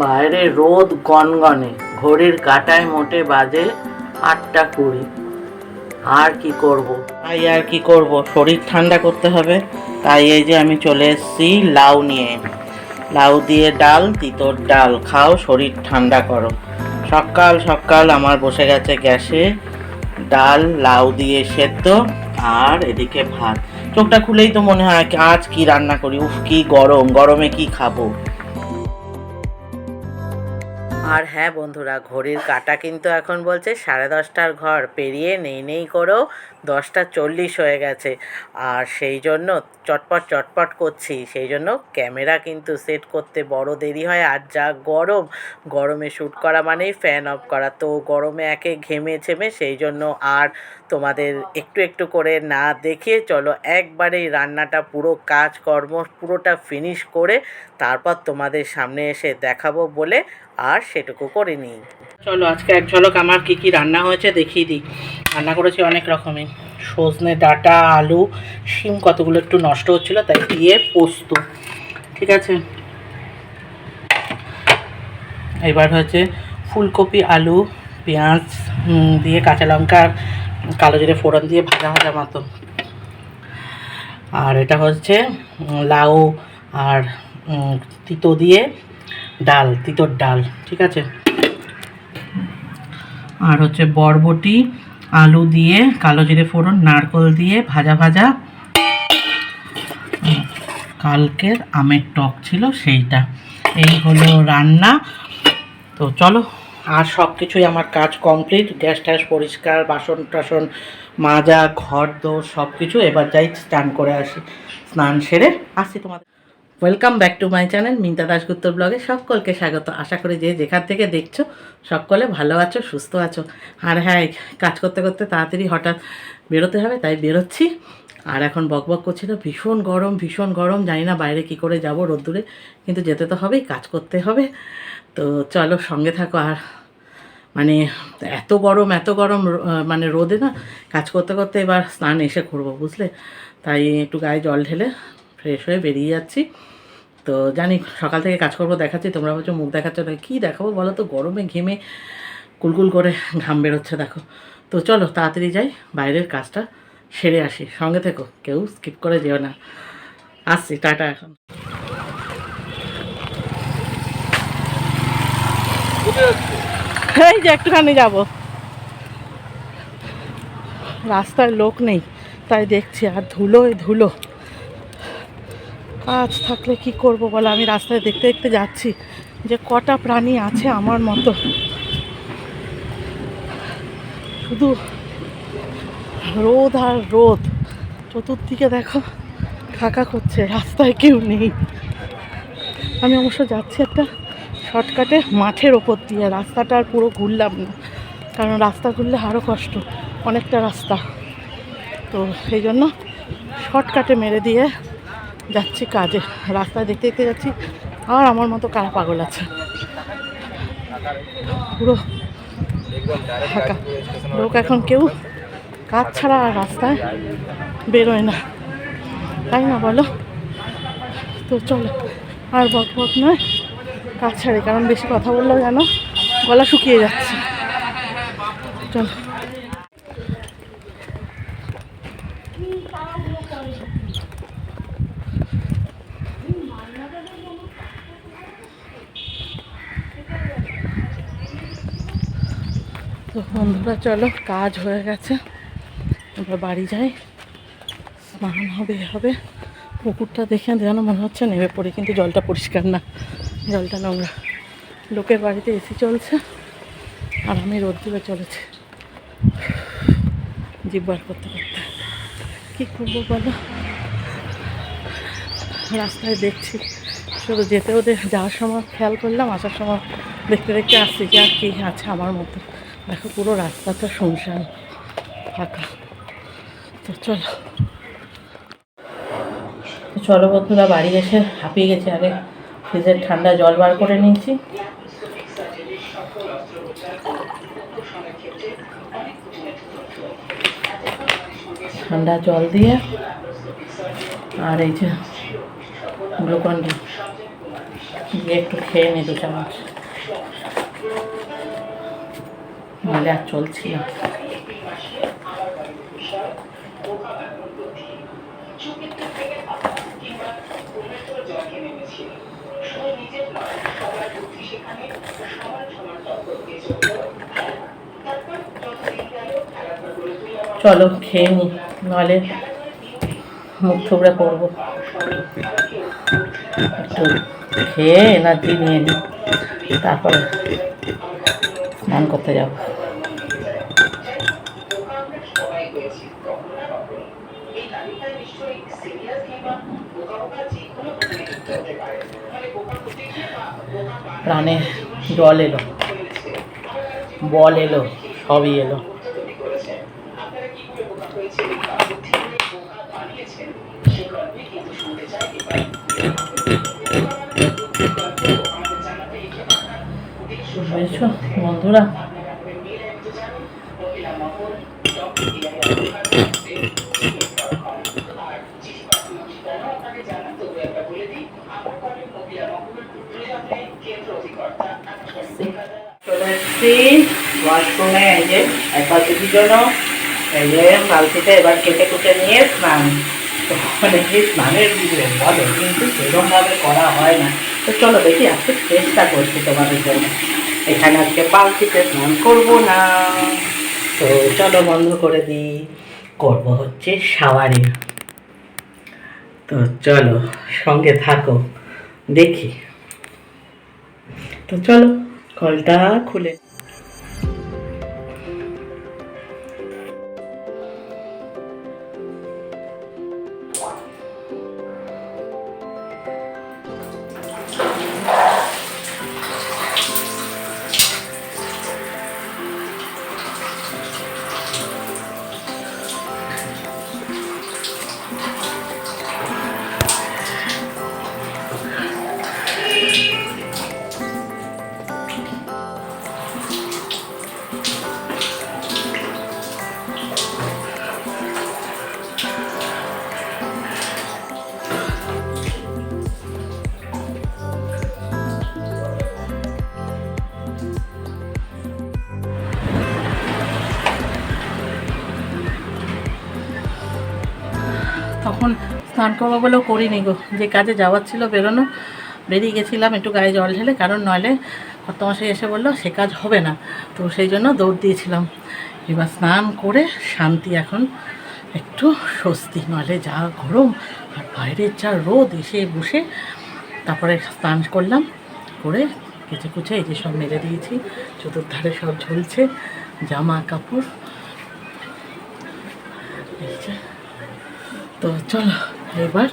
বাইরে রোদ গনগনে, ঘড়ির কাঁটায় মোটে বাজে 8টা 20। আর কি করব, শরীর ঠান্ডা করতে হবে। তাই এই যে আমি চলে এসেছি লাউ নিয়ে। লাউ দিয়ে ডাল, তিতর ডাল খাও, শরীর ঠান্ডা করো। সকাল সকাল আমার বসে গেছে গ্যাসে ডাল, লাউ দিয়ে সেদ্ধ, আর এদিকে ভাত। চোখটা খুলেই তো মনে হয় আজ কি রান্না করি। উফ, কি গরম, গরমে কি খাবো। আর হ্যাঁ বন্ধুরা, ঘড়ির কাঁটা কিন্তু এখন বলছে 10:30টার ঘর পেরিয়ে নেই করেও 10টা 40 হয়ে গেছে। আর সেই জন্য চটপট চটপট করছি, সেই জন্য ক্যামেরা কিন্তু সেট করতে বড় দেরি হয়। আর যা গরম, গরমে শ্যুট করা মানেই ফ্যান অফ করা, তো গরমে একে ঘেমে ছেমে সেই জন্য আর তোমাদের একটু একটু করে না দেখিয়ে চলো একবারেই রান্নাটা পুরো কাজকর্ম পুরোটা ফিনিশ করে তারপর তোমাদের সামনে এসে দেখাবো বলে আর সেটুকু করে নিই। চলো আজকে এক ঝলক আমার কি কি রান্না হয়েছে দেখিয়ে দিই। রান্না করেছি অনেক রকমের, সজনে ডাঁটা, আলু, শিম কতগুলো একটু নষ্ট হচ্ছিলো তাই দিয়ে পোস্ত। ঠিক আছে, এবার হচ্ছে ফুলকপি, আলু, পেঁয়াজ দিয়ে কাঁচা লঙ্কা কালো জিরে ফোড়ন দিয়ে ভাজা ভাজা মতো। আর এটা হচ্ছে লাউ আর তিতো দিয়ে ডাল, তিতর ডাল। ঠিক আছে, আর হচ্ছে বরবটি, আলু দিয়ে কালো জিরে ফোড়ন, নারকেল দিয়ে ভাজা ভাজা। কালকের আমের টক ছিল সেইটা। এই হলো রান্না। তো চলো, আর সব কিছুই আমার কাজ কমপ্লিট, গ্যাস ট্যাস পরিষ্কার, বাসন টাসন মাজা, ঘর দোর সব কিছু। এবার যাই স্নান করে আসি, স্নান সেরে আসি তোমাদের। Welcome back to my channel Minta Dasgupta ব্লগে সকলকে স্বাগত। আশা করি যে যেখান থেকে দেখছো সকলে ভালো আছো, সুস্থ আছো। আর হ্যাঁ, কাজ করতে করতে তাড়াতাড়ি হঠাৎ বেরোতে হবে তাই বেরোচ্ছি। আর এখন বকবক করছিল, ভীষণ গরম, ভীষণ গরম, জানি না বাইরে কি করে যাব রোদ্দুরে, কিন্তু যেতে তো হবেই, কাজ করতে হবে। তো চলো সঙ্গে থাকো। আর মানে এত গরম, এত গরম, মানে রোদে না কাজ করতে করতে এবার স্নান এসে করবো, বুঝলে। তাই একটু গায়ে জল ঢেলে ফ্রেশ হয়ে বেরিয়ে যাচ্ছি। তো জানি সকাল থেকে কাজ করবো দেখাচ্ছি, তোমরা বলছো মুখ দেখাচ্ছ না, কী দেখাবো বলো তো, গরমে ঘেমে কুলকুল করে ঘাম বেরোচ্ছে দেখো। তো চলো তাড়াতাড়ি যাই, বাইরের কাজটা সেরে আসি। সঙ্গে থেকো, কেউ স্কিপ করে যেও না। আসছি, টাটা। এখন এই যে একটুখানি যাব, রাস্তায় লোক নেই তাই দেখছি, আর ধুলোই ধুলো। কাজ থাকলে কি করব বলো, আমি রাস্তায় দেখতে দেখতে যাচ্ছি যে কটা প্রাণী আছে আমার মতো, শুধু রোদ আর রোদ। চতুর্দিকে দেখো ফাঁকা করছে, রাস্তায় কেউ নেই। আমি অবশ্য যাচ্ছি একটা শর্টকাটে মাঠের ওপর দিয়ে, রাস্তাটা আর পুরো ঘুরলাম না, কারণ রাস্তা ঘুরলে আরও কষ্ট, অনেকটা রাস্তা। তো সেই জন্য শর্টকাটে মেরে দিয়ে যাচ্ছি কাজে, রাস্তায় দেখতে দেখতে যাচ্ছি। আর আমার মতো কারা পাগল আছে, পুরো ফাঁকা, লোক এখন কেউ কাজ ছাড়া আর রাস্তায় বেরোয় না, তাই না বলো। তো চলো আর বক বক নয়, কাজ ছাড়ে, কারণ বেশি কথা বললেও যেন গলা শুকিয়ে যাচ্ছে। চলো, তো বন্ধুরা চলো, কাজ হয়ে গেছে, এবার বাড়ি যাই, স্নান হবে। পুকুরটা দেখে যেন মনে হচ্ছে নেমে পড়ি, কিন্তু জলটা পরিষ্কার না, জলটা নোংরা। লোকের বাড়িতে এসি চলছে আর আমি রোদ্দুরে চলেছি, জিভ বার করতে করতে। কী করবো বলো, রাস্তায় দেখছি শুধু যেতে যাওয়ার সময় খেয়াল করলাম, আসার সময় দেখতে দেখতে আসছি যে আর কি আছে আমার মতো। দেখো পুরো রাস্তাটা শুনশান ফাঁকা। তো চলো বন্ধুরা, বাড়ি এসে হাঁপিয়ে গেছি, আগে ফ্রিজের ঠান্ডা জল বার করে নিয়েছি। ঠান্ডা জল দিয়ে, আর এই যে গ্লুকন ডি গিয়ে একটু খেয়ে নি 2 চামচ, নাহলে আর চলছি না। চলো খেয়ে নি, নাহলে মুখ থুবড়ে পড়বো। একটু খেয়ে এনার্জি নিয়ে নিই, তারপরে স্নান করতে যাব। প্রাণে জল এলো, বল এলো, সবই এলো। বুঝেছো বন্ধুরা, চলে এসছি ওয়াশরুমে। এই যে একবার দিদির জন্য এই যে বালতিতে এবার কেটে কুটে নিয়ে স্নান। তো অনেকে স্নানের দিলে বলে, কিন্তু সেরকমভাবে করা হয় না। তো চলো দেখি, আজকে চেষ্টা করছি তোমাদের জন্য। এখানে আজকে বালতিতে স্নান করবো না, তো চলো বন্ধ করে দিই। করবো হচ্ছে শাওয়ারে। তো চলো সঙ্গে থাকো, দেখি। তো চলো কলটা খুলে। তখন স্নান করবো বলেও করিনি গো, যে কাজে যাওয়ার ছিল বেরোনো, বেরিয়ে গেছিলাম একটু গায়ে জল ঢেলে, কারণ নইলে কর্তামশাই এসে বললো সে কাজ হবে না। তো সেই জন্য দৌড় দিয়েছিলাম। এবার স্নান করে শান্তি, এখন একটু স্বস্তি, নইলে যা গরম আর বাইরের যা রোদ, এসে বসে তারপরে স্নান করলাম, করে কেচে কুচে এই যে সব মেরে দিয়েছি, চতুর্ধারে সব ঝুলছে জামা কাপড়। এই যে, তো চলো এবার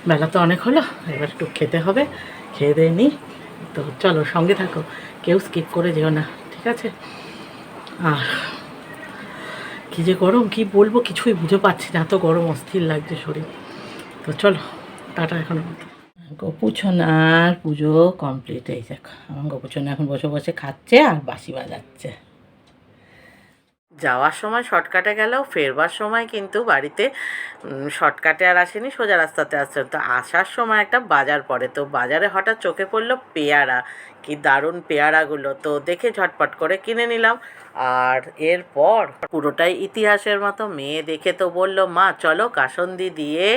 বেলা তো অনেক হলো, এবার একটু খেতে হবে, খেয়ে দিয়ে নিই। তো চলো সঙ্গে থাকো, কেউ স্কিপ করে যেও না, ঠিক আছে? আর কী যে গরম, কি বলবো কিছুই বুঝে পাচ্ছি না, এত গরম, অস্থির লাগছে শরীর। তো চলো টাটা এখন মতো। গোপুছনার পুজো কমপ্লিট। এই দেখো আমার গোপুছনা এখন বসে বসে খাচ্ছে আর বাঁশি বাজাচ্ছে। যাওয়ার সময় শর্টকাটে গেলেও ফেরবার সময় কিন্তু বাড়িতে শর্টকাটে আর আসেনি, সোজা রাস্তাতে আসছে। তো আসার সময় একটা বাজার পড়ে, তো বাজারে হঠাৎ চোখে পড়লো পেয়ারা, কি দারুণ পেয়ারাগুলো, তো দেখে ঝটপট করে কিনে নিলাম। আর এরপর পুরোটাই ইতিহাসের মতো, মেয়ে দেখে তো বলল, মা চলো কাসন্দি দিয়ে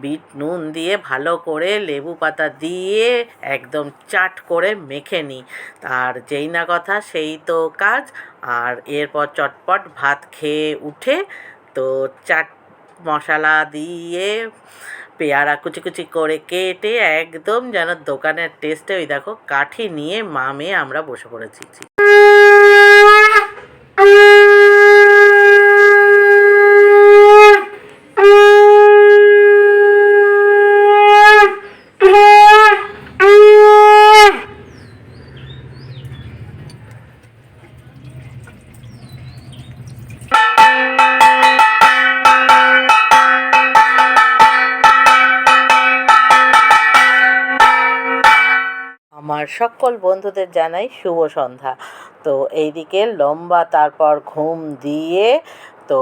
বিট নুন দিয়ে ভালো করে লেবু পাতা দিয়ে একদম চাট করে মেখে নিই। আর যেই না কথা সেই তো কাজ। আর এরপর চটপট ভাত খেয়ে উঠে তো চাট মশলা দিয়ে পেয়ারা কুচি কুচি করে কেটে একদম যেন দোকানের টেস্টে, ওই দেখো কাঠি নিয়ে মা মেয়ে আমরা বসে পড়েছি। আমার সকল বন্ধুদের জানাই শুভ সন্ধ্যা। তো এইদিকে লম্বা তারপর ঘুম দিয়ে তো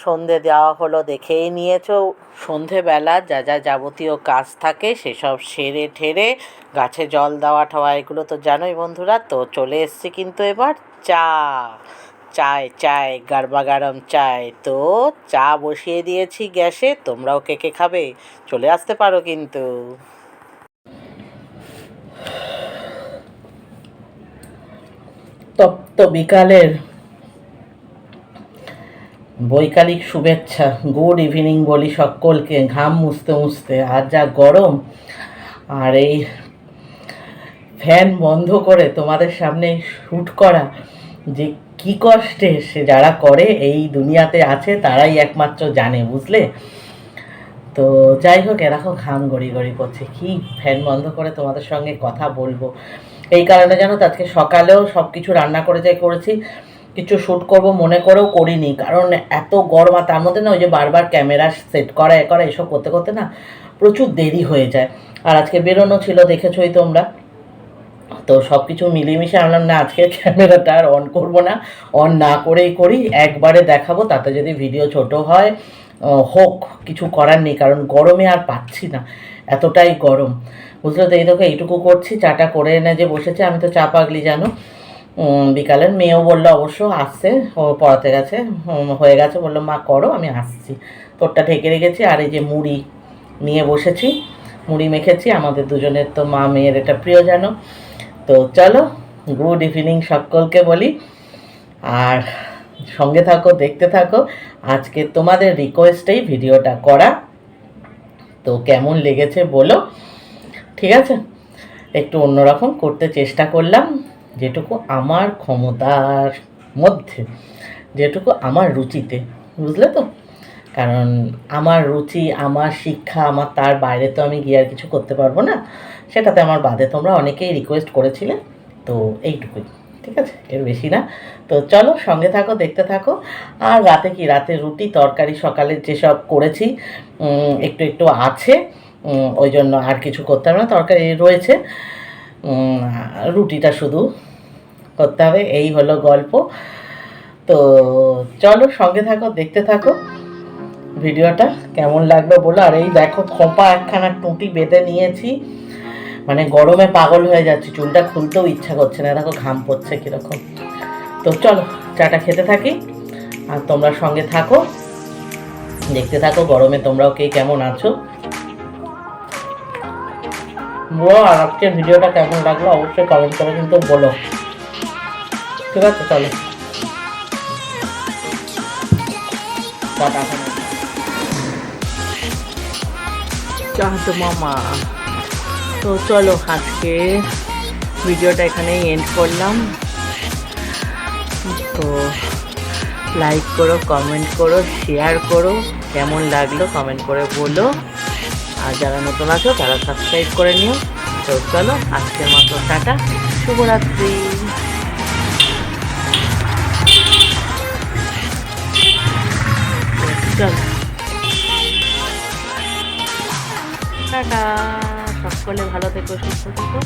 সন্ধে দেওয়া হলো, দেখেই নিয়েছো। সন্ধেবেলা যা যা যাবতীয় কাজ থাকে সেসব সেরে ঠেরে গাছে জল দেওয়া ঠওয়া এগুলো তো জানোই বন্ধুরা। তো চলে এসছি কিন্তু এবার চায় গারবা গরম চায়। তো চা বসিয়ে দিয়েছি গ্যাসে, তোমরাও কে কে খাবে চলে আসতে পারো কিন্তু। তপ্ত বিকালের বৈকালিক শুভেচ্ছা, গুড ইভিনিং বলি সকলকে। ঘাম মুছতে মুছতে আর যা গরম, আর এই ফ্যান বন্ধ করে তোমাদের সামনে শ্যুট করা যে কি কষ্টে, সে যারা করে এই দুনিয়াতে আছে তারাই একমাত্র জানে, বুঝলে। তো যাই হোক, এরকম ঘাম গড়ি গড়ি করছে, কি ফ্যান বন্ধ করে তোমাদের সঙ্গে কথা বলবো। এই কারণে জানো তো আজকে সকালেও সব কিছু রান্না করেছি, কিছু শ্যুট করব মনে করেও করিনি, কারণ এত গরম। আর তার মধ্যে না ওই যে বারবার ক্যামেরা সেট করা এসব করতে করতে না প্রচুর দেরি হয়ে যায়। আর আজকে বেরোনো ছিল, দেখেছোই তোমরা। তো সব কিছু মিলেমিশে আনলাম না, আজকে ক্যামেরাটা আর অন করবো না, অন না করেই করি, একবারে দেখাবো। তাতে যদি ভিডিও ছোট হয় হোক, কিছু করার নেই, কারণ গরমে আর পাচ্ছি না, এতটাই গরম, বুঝলো তো। এই দেখো এইটুকু করছি, চাটা করে এনে যে বসেছে, আমি তো চা পাগলি জানো। বিকালের মেয়েও বললো অবশ্য আসছে, ও পড়াতে গেছে, হয়ে গেছে, বললো মা করো আমি আসছি। তোরটা ঢেকে রেখেছি, আর এই যে মুড়ি নিয়ে বসেছি, মুড়ি মেখেছি, আমাদের দুজনের তো মা মেয়ের এটা প্রিয় জানো। তো চলো, গুড ইভিনিং সকলকে বলি, আর সঙ্গে থাকো, দেখতে থাকো। আজকে তোমাদের রিকোয়েস্টেই ভিডিওটা করা, তো কেমন লেগেছে বলো, ঠিক আছে। একটু অন্যরকম করতে চেষ্টা করলাম, যেটুকু আমার ক্ষমতার মধ্যে, যেটুকু আমার রুচিতে, বুঝলে তো। কারণ আমার রুচি, আমার শিক্ষা, আমার তার বাইরে তো আমি গিয়ে আর কিছু করতে পারবো না, সেটাতে আমার বাদে। তোমরা অনেকেই রিকোয়েস্ট করেছিলে, তো এইটুকুই, ঠিক আছে, এর বেশি না। তো চলো সঙ্গে থাকো, দেখতে থাকো। আর রাতে রুটি তরকারি সকালের যেসব করেছি একটু একটু আছে, ওই জন্য আর কিছু করতে হবে না, তরকারি রয়েছে, রুটিটা শুধু করতে হবে, এই হলো গল্প। তো চলো সঙ্গে থাকো, দেখতে থাকো ভিডিওটা, কেমন লাগলো বলো। আর এই দেখো খোঁপা একখানা টুটি বেঁধে নিয়েছি, মানে গরমে পাগল হয়ে যাচ্ছে, চুলটা খুলতেও ইচ্ছা করছে না, দেখো ঘাম পড়ছে কীরকম। তো চলো চাটা খেতে থাকি, আর তোমরা সঙ্গে থাকো, দেখতে থাকো, গরমে তোমরাও কে কেমন আছো। আর আজকের ভিডিওটা কেমন লাগলো অবশ্যই কমেন্ট করে কিন্তু বলো, ঠিক আছে। চলো চাঁদ মামা। তো চলো আজকে ভিডিওটা এখানেই এন্ড করলাম। তো লাইক করো, কমেন্ট করো, শেয়ার করো, কেমন লাগলো কমেন্ট করে বলো। আর যারা নতুন আছো তারা সাবস্ক্রাইব করে নিও। তো চলো আজকের মতো টাটা, শুভরাত্রি। চলো টাটা, সকলে ভালো থেকো, সুস্থ থেকো।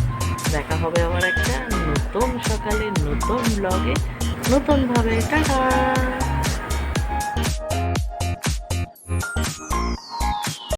দেখা হবে আবার একটা নতুন সকালে, নতুন ব্লগে, নতুনভাবে। টাটা।